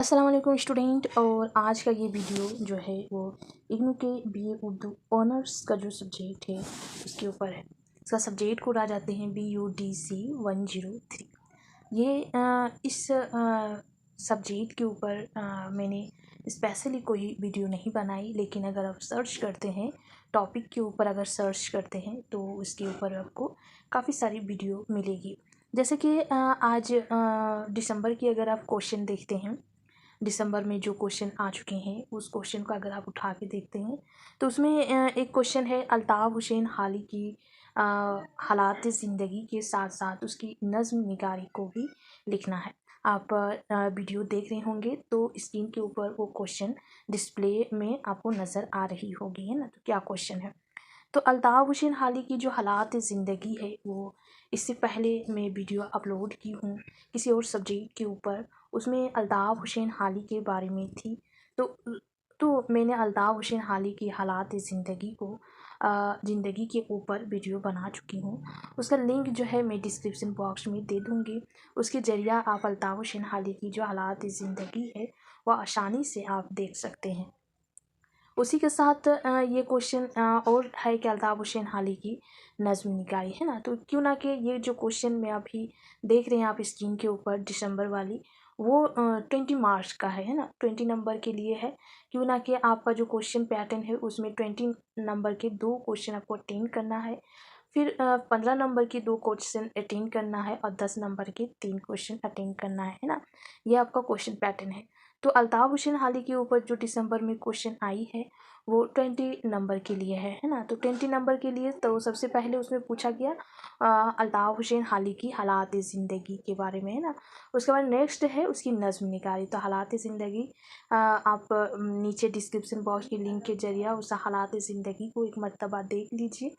अस्सलाम वालेकुम स्टूडेंट। और आज का ये वीडियो जो है वो इग्नू के बीए उर्दू ऑनर्स का जो सब्जेक्ट है उसके ऊपर है। इसका सब्जेक्ट कोड आ जाते हैं BUDC 103। ये इस सब्जेक्ट के ऊपर मैंने स्पेशली कोई वीडियो नहीं बनाई, लेकिन अगर आप सर्च करते हैं टॉपिक के ऊपर, अगर सर्च करते हैं तो उसके ऊपर आपको काफ़ी सारी वीडियो मिलेगी। जैसे कि आज दिसंबर की अगर आप क्वेश्चन देखते हैं, दिसंबर में जो क्वेश्चन आ चुके हैं उस क्वेश्चन को अगर आप उठा के देखते हैं तो उसमें एक क्वेश्चन है अल्ताफ़ हुसैन हाली की हालात ज़िंदगी के साथ साथ उसकी नज़्म निगारी को भी लिखना है। आप वीडियो देख रहे होंगे तो स्क्रीन के ऊपर वो क्वेश्चन डिस्प्ले में आपको नज़र आ रही होगी, है ना। तो क्या क्वेश्चन है? तो अल्ताफ़ हुसैन हाली की जो हालात ज़िंदगी है वो इससे पहले मैं वीडियो अपलोड की हूँ किसी और सब्जेक्ट के ऊपर, उसमें अल्ताफ़ हुसैन हाली के बारे में थी। तो मैंने अल्ताफ़ हुसैन हाली की हालात ज़िंदगी को ज़िंदगी के ऊपर वीडियो बना चुकी हूँ। उसका लिंक जो है मैं डिस्क्रिप्शन बॉक्स में दे दूँगी। उसके ज़रिया आप अल्ताफ़ हुसैन हाली की जो हालात ज़िंदगी है वह आसानी से आप देख सकते हैं। उसी के साथ ये क्वेश्चन और है कि अल्ताफ़ हुसैन हाली की नज़्म निगारी, है ना। तो क्यों ना कि ये जो क्वेश्चन मैं अभी देख रहे हैं आप स्क्रीन के ऊपर दिसंबर वाली, वो 20 मार्च का है ना, 20 नंबर के लिए है। क्यों ना कि आपका जो क्वेश्चन पैटर्न है उसमें 20 नंबर के 2 क्वेश्चन आपको अटेंड करना है, फिर 15 नंबर के 2 क्वेश्चन अटेंड करना है और 10 नंबर के 3 क्वेश्चन अटेंड करना है ना। ये आपका क्वेश्चन पैटर्न है। तो अल्ताफ़ हुसैन हाली के ऊपर जो दिसंबर में क्वेश्चन आई है वो 20 नंबर के लिए है ना। तो 20 नंबर के लिए तो सबसे पहले उसमें पूछा गया अल्ताफ़ हुसैन हाली की हालात ज़िंदगी के बारे में, है ना। उसके बाद नेक्स्ट है उसकी नज़्म निगारी। तो हालात ज़िंदगी आप नीचे डिस्क्रिप्शन बॉक्स की लिंक के जरिए उस हालात ज़िंदगी को एक मर्तबा देख लीजिए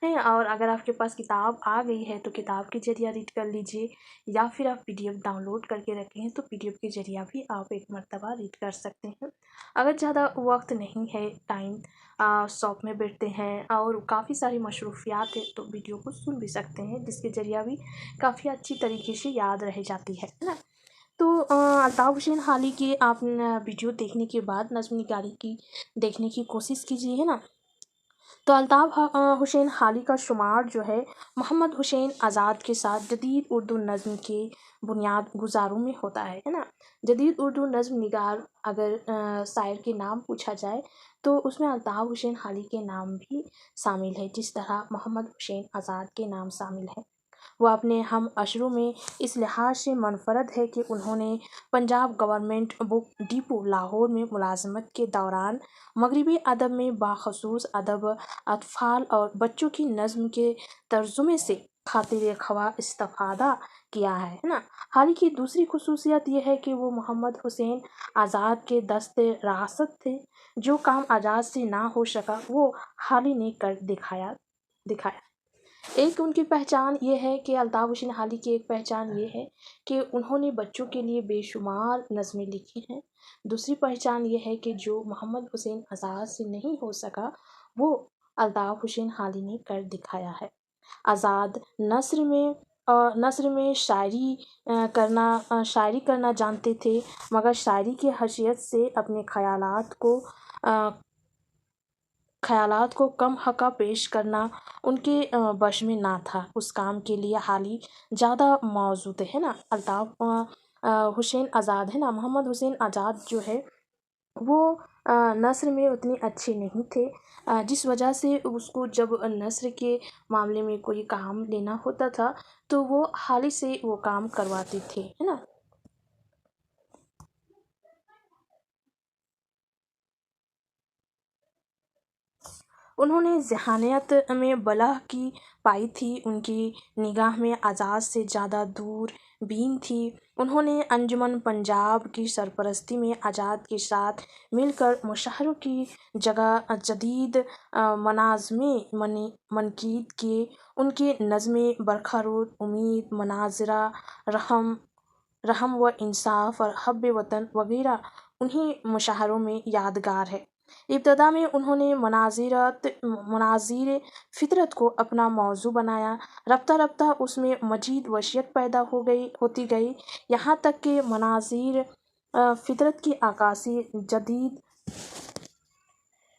है। और अगर आपके पास किताब आ गई है तो किताब के जरिए रीड कर लीजिए, या फिर आप PDF डाउनलोड करके रखे हैं तो PDF के जरिए भी आप एक मर्तबा रीड कर सकते हैं। अगर ज़्यादा वक्त नहीं है, टाइम शॉप में बैठते हैं और काफ़ी सारी मशरूफियात है तो वीडियो को सुन भी सकते हैं, जिसके जरिए भी काफ़ी अच्छी तरीके से याद रह जाती है ना। तो अल्ताफ़ हुसैन हाली की आप वीडियो देखने के बाद नज़्म निगारी की देखने की कोशिश कीजिए, है ना। तो अल्ताफ़ हुसैन हाली का शुमार जो है मोहम्मद हुसैन आज़ाद के साथ जदीद उर्दू नज़्म के बुनियाद गुज़ारों में होता है ना। जदीद उर्दू नज़्म निगार अगर शायर के नाम पूछा जाए तो उसमें अल्ताफ़ हुसैन हाली के नाम भी शामिल है, जिस तरह मोहम्मद हुसैन आज़ाद के नाम शामिल है। वह अपने हम अशरों में इस लिहाज से मुनफ़रद है कि उन्होंने Punjab government book depot Lahore में मुलाज़मत के दौरान मगरबी अदब में बाख़ुसूस अदब अतफ़ाल और बच्चों की नज़्म के तर्जुमे से खातिर ख़वा इस्तिफ़ादा किया है ना। हाल की दूसरी खुसूसियत यह है कि वो मोहम्मद हुसैन आज़ाद के दस्ते रासत थे। जो काम आज़ाद से ना हो सका वो हाली ने कर दिखाया। एक उनकी पहचान ये है कि अल्ताफ़ हुसैन हाली की एक पहचान ये है कि उन्होंने बच्चों के लिए बेशुमार नज़में लिखी हैं। दूसरी पहचान ये है कि जो मोहम्मद हुसैन आज़ाद से नहीं हो सका वो अल्ताफ़ हुसैन हाली ने कर दिखाया है। आज़ाद नस्र में शायरी करना जानते थे, मगर शायरी की हैसियत से अपने ख़यालात को कम हक़ा पेश करना उनके बश में ना था। उस काम के लिए हाली ज़्यादा मौजूद है ना। अल्ताफ़ हुसैन आज़ाद है ना, मोहम्मद हुसैन आज़ाद जो है वो नस्र में उतने अच्छे नहीं थे, जिस वजह से उसको जब नस्र के मामले में कोई काम लेना होता था तो वो हाली से वो काम करवाते थे, है ना। उन्होंने ज़हानियत में बलह की पाई थी, उनकी निगाह में आज़ाद से ज़्यादा दूर बीन थी। उन्होंने अंजुमन पंजाब की सरपरस्ती में आज़ाद के साथ मिलकर मुशायरों की जगह जदीद मनाज़िमें मनकीद किए। उनके नज़्में बरखरोद, उम्मीद, मनाज़िरा, रहम व इंसाफ और हब्बे वतन वगैरह उन्हीं मुशायरों में यादगार है। इब्तदा में उन्होंने मनाज़िर फ़ितरत को अपना मौज़ू बनाया। रफ्ता रफ्ता उसमें मज़ीद वसीयत पैदा होती गई, यहाँ तक कि फितरत की आकाशी जदीद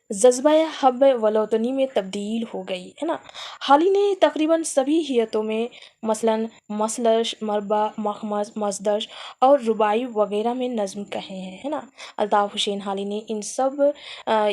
जज्बा हब वलोतनी में तब्दील हो गई है ना। हाल ही ने तकरीबन सभी हियतों में मसलन मसलश मरबा मखमस मजदश और रुबाई वगैरह में नज़्म कहे हैं, है ना। अल्ताफ़ हुसैन हाली ने इन सब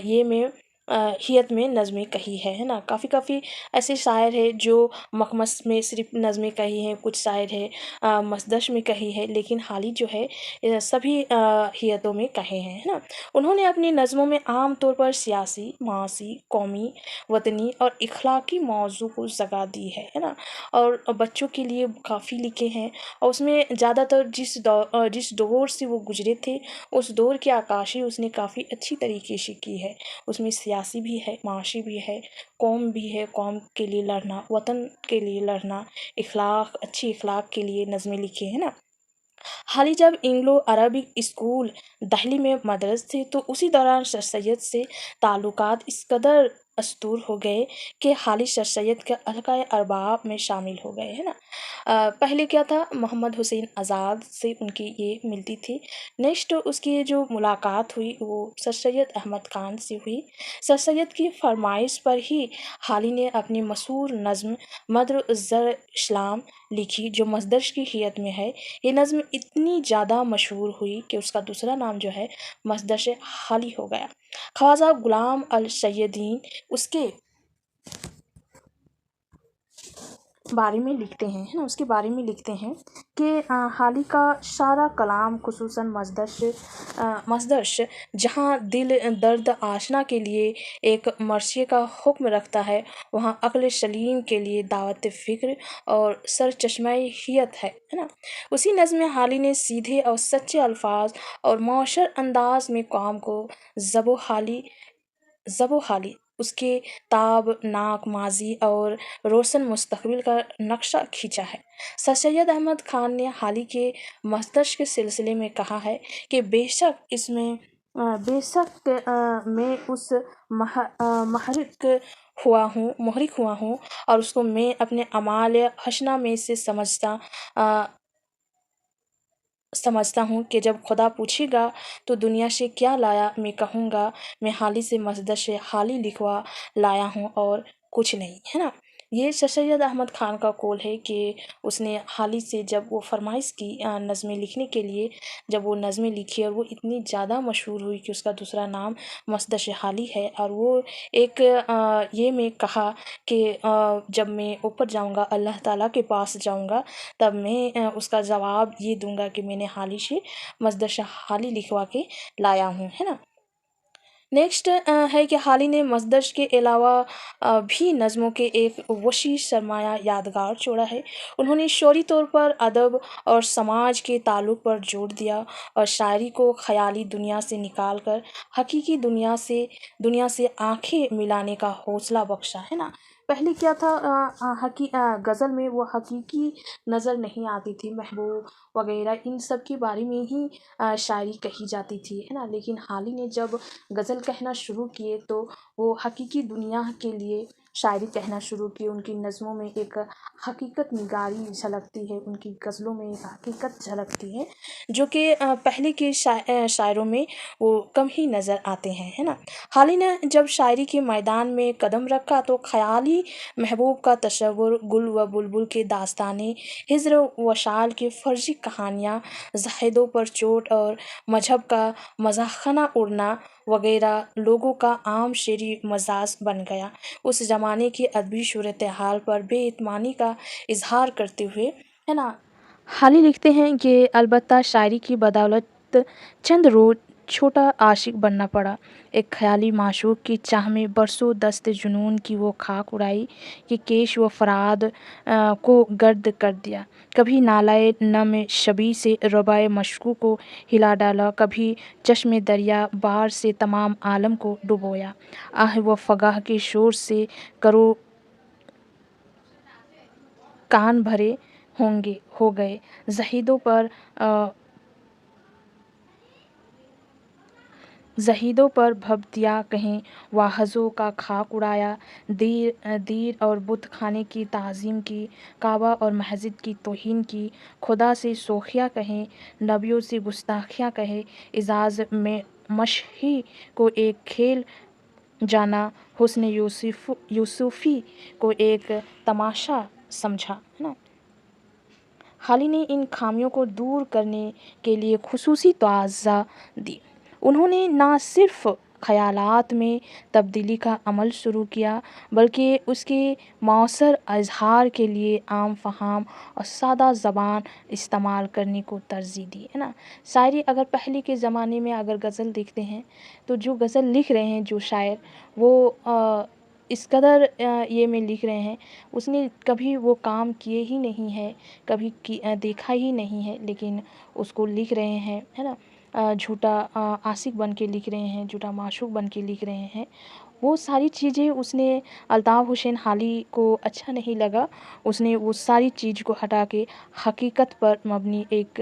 ये में हियत में नज़में कही है ना। काफ़ी ऐसे शायर हैं जो मखमस में सिर्फ नज़में कही हैं, कुछ शायर है मसदश में कही है, लेकिन हाली जो है सभी हियतों में कहे हैं, है ना। उन्होंने अपनी नज़मों में आम तौर पर सियासी, मासी, कौमी, वतनी और इखलाकी मौज़ू को जगह दी है ना। और बच्चों के लिए काफ़ी लिखे हैं, और उसमें ज़्यादातर जिस दौर से वो गुजरे थे उस दौर की आकाशी उसने काफ़ी अच्छी तरीके से की है। उसमें सियासी भी है, माशी भी है, कौम भी है, कौम के लिए लड़ना, वतन के लिए लड़ना, इखलाक, अच्छी इखलाक के लिए नज़में लिखी है ना। हाल ही जब इंग्लो अरबिक स्कूल दिल्ली में मदरस थे तो उसी दौरान सर सैयद से ताल्लुकात इस कदर अस्तूर हो गए कि हाली सर सैयद के हल्का अरबाब में शामिल हो गए, है ना। पहले क्या था, मोहम्मद हुसैन आज़ाद से उनकी ये मिलती थी। नेक्स्ट उसकी जो मुलाकात हुई वो सर सैयद अहमद ख़ान से हुई। सर सैयद की फरमाइश पर ही हाली ने अपनी मशहूर नज़्म मद्र इस्लाम लिखी जो मजदश की हियत में है। ये नज़्म इतनी ज़्यादा मशहूर हुई कि उसका दूसरा नाम जो है मजदश हाली हो गया। ख्वाजा गुलाम अल सैयदीन उसके बारे में लिखते हैं, है ना, उसके बारे में लिखते हैं कि हाली का सारा कलाम खुसूसन मजदश जहाँ दिल दर्द आशना के लिए एक मर्सिए का हुक्म रखता है, वहाँ अक्ल सलीम के लिए दावत फ़िक्र और सर चश्मे हियत है ना। उसी नज़्म में हाली ने सीधे और सच्चे अल्फाज और मौशर अंदाज में काम को ज़बो हाली उसके ताब नाक माजी और रोशन मुस्तकबिल का नक्शा खींचा है। सर सैयद अहमद ख़ान ने हाली के मस्तिष्क के सिलसिले में कहा है कि मैं उस महरिक हुआ हूँ और उसको मैं अपने अमाल हसना में से समझता हूँ कि जब खुदा पूछेगा तो दुनिया से क्या लाया, मैं कहूँगा मैं हाली से मजदश हाली लिखवा लाया हूँ और कुछ नहीं, है ना। ये सर सैयद अहमद ख़ान का कौल है कि उसने हाली से जब वो फरमाइश की नज़में लिखने के लिए, जब वो नज़में लिखी और वो इतनी ज़्यादा मशहूर हुई कि उसका दूसरा नाम मसदश हाली है, और वो एक ये में कहा कि जब मैं ऊपर जाऊँगा अल्लाह ताला के पास जाऊँगा तब मैं उसका जवाब ये दूंगा कि मैंने हाली से मजदश हाली लिखवा के लाया हूँ, है ना। नेक्स्ट है कि हाली ने मजदश के अलावा भी नज़मों के एक वसी सरमाया यादगार छोड़ा है। उन्होंने शौरी तौर पर अदब और समाज के ताल्लुक़ पर जोर दिया और शायरी को ख़याली दुनिया से निकाल कर हकीकी दुनिया से आंखें मिलाने का हौसला बख्शा, है ना। पहले क्या था, गज़ल में वो हकीकी नज़र नहीं आती थी, महबूब वगैरह इन सब के बारे में ही शायरी कही जाती थी, है ना। लेकिन हाली ने जब गज़ल कहना शुरू किए तो वो हकीकी दुनिया के लिए शायरी कहना शुरू की। उनकी नज़मों में एक हकीकत निगारी झलकती है, उनकी गज़लों में एक हकीकत झलकती है जो कि पहले के शायरों में वो कम ही नज़र आते हैं, है ना। हाली ने जब शायरी के मैदान में कदम रखा तो ख़याली महबूब का तस्वुर, गुल व बुलबुल के दास्तानें, हिज्र व शाल की फ़र्जी कहानियाँ, ज़ाहिदों पर चोट और मजहब का मज़ाख़ना उड़ना वगैरह लोगों का आम शेरी मजाज बन गया। उस ज़माने की अदबी सूरत हाल पर बेईमानी का इजहार करते हुए, है ना, हाली लिखते हैं कि अलबत्ता शायरी की बदौलत चंद रोज़ छोटा आशिक बनना पड़ा। एक ख़याली माशूक़ की चाह में बरसों दस्त जुनून की वो खाक उड़ाई कि केश व फराद को गर्द कर दिया। कभी नालाए नम शबी से रबाए मशकू को हिला डाला, कभी चश्मे दरिया बार से तमाम आलम को डुबोया। आह व फ़गाह के शोर से करो कान भरे हो गए। ज़हीदों पर زہیدوں پر بھبتیاں کہیں، واحظوں کا خاک اڑایا، دیر اور بت خانے کی تعظیم کی، کعبہ اور مسجد کی توہین کی، خدا سے شوخیاں کہیں، نبیوں سے گستاخیاں کہیں، اعزاز میں مشہی کو ایک کھیل جانا، حسن یوسفی کو ایک تماشا سمجھا، ہے نا۔ حالی نے ان خامیوں کو دور کرنے کے لیے خصوصی توجہ دی۔ انہوں نے نہ صرف خیالات میں تبدیلی کا عمل شروع کیا بلکہ اس کے مؤثر اظہار کے لیے عام فہم اور سادہ زبان استعمال کرنے کو ترجیح دی، ہے نا۔ شاعری اگر پہلے کے زمانے میں اگر غزل دیکھتے ہیں تو جو غزل لکھ رہے ہیں جو شاعر، وہ اس قدر یہ میں لکھ رہے ہیں، اس نے کبھی وہ کام کیے ہی نہیں ہے، کبھی دیکھا ہی نہیں ہے، لیکن اس کو لکھ رہے ہیں، ہے نا۔ جھوٹا عاشق بن کے لکھ رہے ہیں، جھوٹا معشوق بن کے لکھ رہے ہیں۔ وہ ساری چیزیں اس نے الطاف حسین حالی کو اچھا نہیں لگا، اس نے وہ ساری چیز کو ہٹا کے حقیقت پر مبنی ایک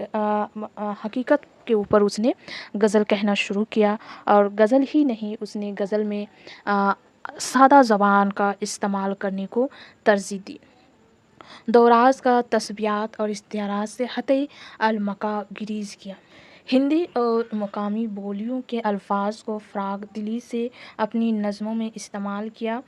حقیقت کے اوپر اس نے غزل کہنا شروع کیا، اور غزل ہی نہیں، اس نے غزل میں سادہ زبان کا استعمال کرنے کو ترجیح دی۔ دوراز کا تسبیحات اور اشتہارات سے حتی المکا گریز کیا۔ ہندی اور مقامی بولیوں کے الفاظ کو فراغ دلی سے اپنی نظموں میں استعمال کیا۔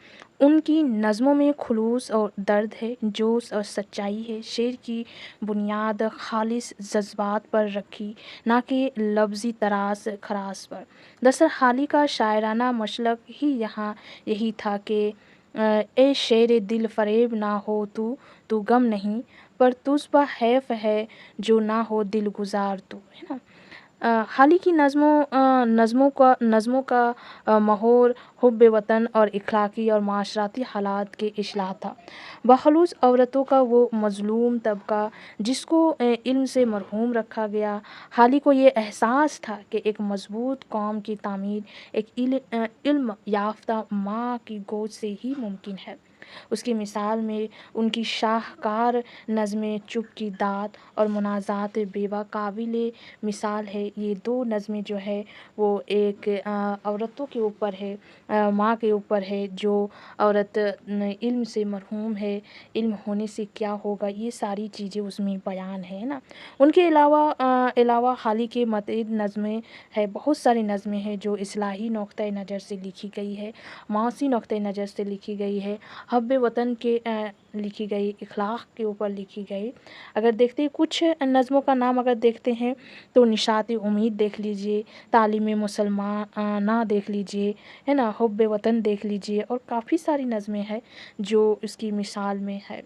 ان کی نظموں میں خلوص اور درد ہے، جوش اور سچائی ہے۔ شعر کی بنیاد خالص جذبات پر رکھی، نہ کہ لفظی طراز خراش پر۔ دراصل حالی کا شاعرانہ مسلک ہی یہی تھا کہ اے شیر دل فریب نہ ہو تو غم نہیں، پر تجھ پہ حیف ہے جو نہ ہو دل گزار تو، ہے نا۔ حالی کی نظموں کا محور حب وطن اور اخلاقی اور معاشرتی حالات کے اصلاح تھا، بخصوص عورتوں کا وہ مظلوم طبقہ جس کو علم سے محروم رکھا گیا۔ حالی کو یہ احساس تھا کہ ایک مضبوط قوم کی تعمیر ایک علم یافتہ ماں کی گود سے ہی ممکن ہے۔ اس کی مثال میں ان کی شاہکار نظمیں چپ کی داد اور مناجات بیوہ قابل مثال ہے۔ یہ دو نظمیں جو ہے وہ ایک عورتوں کے اوپر ہے، ماں کے اوپر ہے، جو عورت علم سے محروم ہے، علم ہونے سے کیا ہوگا، یہ ساری چیزیں اس میں بیان ہے نا۔ ان کے علاوہ حالی کے متعدد نظمیں ہے، بہت ساری نظمیں ہیں جو اصلاحی نقطۂ نظر سے لکھی گئی ہے، معاشی نقطۂ نظر سے لکھی گئی ہے، حب وطن کے لکھی گئی، اخلاق کے اوپر لکھی گئی۔ اگر دیکھتے ہیں کچھ نظموں کا نام اگر دیکھتے ہیں تو نشاط امید دیکھ لیجئے، تعلیم مسلمانہ دیکھ لیجئے، ہے نا، حب وطن دیکھ لیجئے، اور کافی ساری نظمیں ہیں جو اس کی مثال میں ہے۔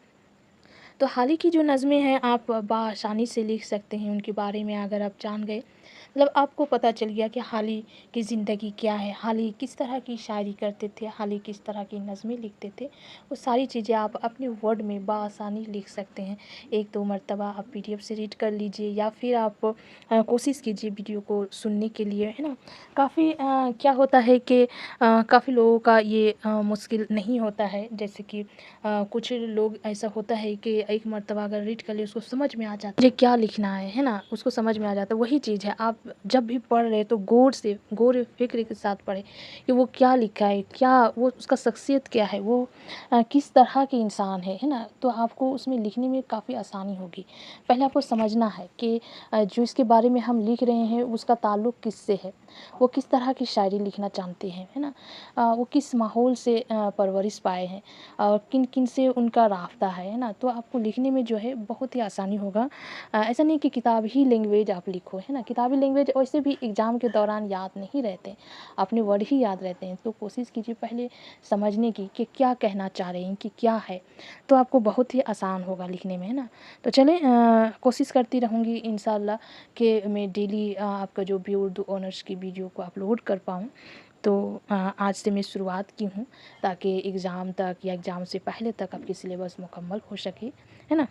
تو حالی کی جو نظمیں ہیں آپ بآسانی سے لکھ سکتے ہیں، ان کے بارے میں اگر آپ جان گئے، مطلب آپ کو پتہ چل گیا کہ حالی کی زندگی کیا ہے، حالی کس طرح کی شاعری کرتے تھے، حالی کس طرح کی نظمیں لکھتے تھے، وہ ساری چیزیں آپ اپنے ورڈ میں بآسانی لکھ سکتے ہیں۔ ایک دو مرتبہ آپ PDF سے ریڈ کر لیجئے، یا پھر آپ کوشش کیجئے ویڈیو کو سننے کے لیے، ہے نا۔ کافی کیا ہوتا ہے کہ کافی لوگوں کا یہ مشکل نہیں ہوتا ہے، جیسے کہ کچھ لوگ ایسا ہوتا ہے کہ ایک مرتبہ اگر ریڈ کر لے اس کو سمجھ میں آ جاتا ہے مجھے کیا لکھنا ہے نا، اس کو سمجھ میں آ جاتا ہے۔ وہی چیز ہے، آپ جب بھی پڑھ رہے تو غور فکر کے ساتھ پڑھیں کہ وہ کیا لکھا ہے، کیا وہ اس کا شخصیت کیا ہے، وہ کس طرح کے انسان ہے نا، تو آپ کو اس میں لکھنے میں کافی آسانی ہوگی۔ پہلے آپ کو سمجھنا ہے کہ جو اس کے بارے میں ہم لکھ رہے ہیں اس کا تعلق کس سے ہے، وہ کس طرح کی شاعری لکھنا چاہتے ہیں، ہے نا، وہ کس ماحول سے پرورش پائے ہیں، اور کن سے ان کا رابطہ ہے نا، تو آپ کو لکھنے میں جو ہے بہت ہی آسانی ہوگا۔ ایسا نہیں کہ کتاب ہی لینگویج آپ لکھو، ہے نا، کتابی لینگویج ویسے بھی ایگزام کے دوران یاد نہیں رہتے، اپنے ورڈ ہی یاد رہتے ہیں، تو کوشش کیجیے پہلے سمجھنے کی کہ کیا کہنا چاہ رہے ہیں، کہ کیا ہے، تو آپ کو بہت ہی آسان ہوگا لکھنے میں، ہے نا۔ تو چلیں کوشش کرتی رہوں گی انشاءاللہ کہ میں ڈیلی آپ کا جو بھی اردو آنرس کی ویڈیو کو اپلوڈ کر پاؤں۔ تو آج سے میں شروعات کی ہوں تاکہ ایگزام تک یا ایگزام سے پہلے تک آپ کی سلیبس مکمل ہو سکے، ہے نا۔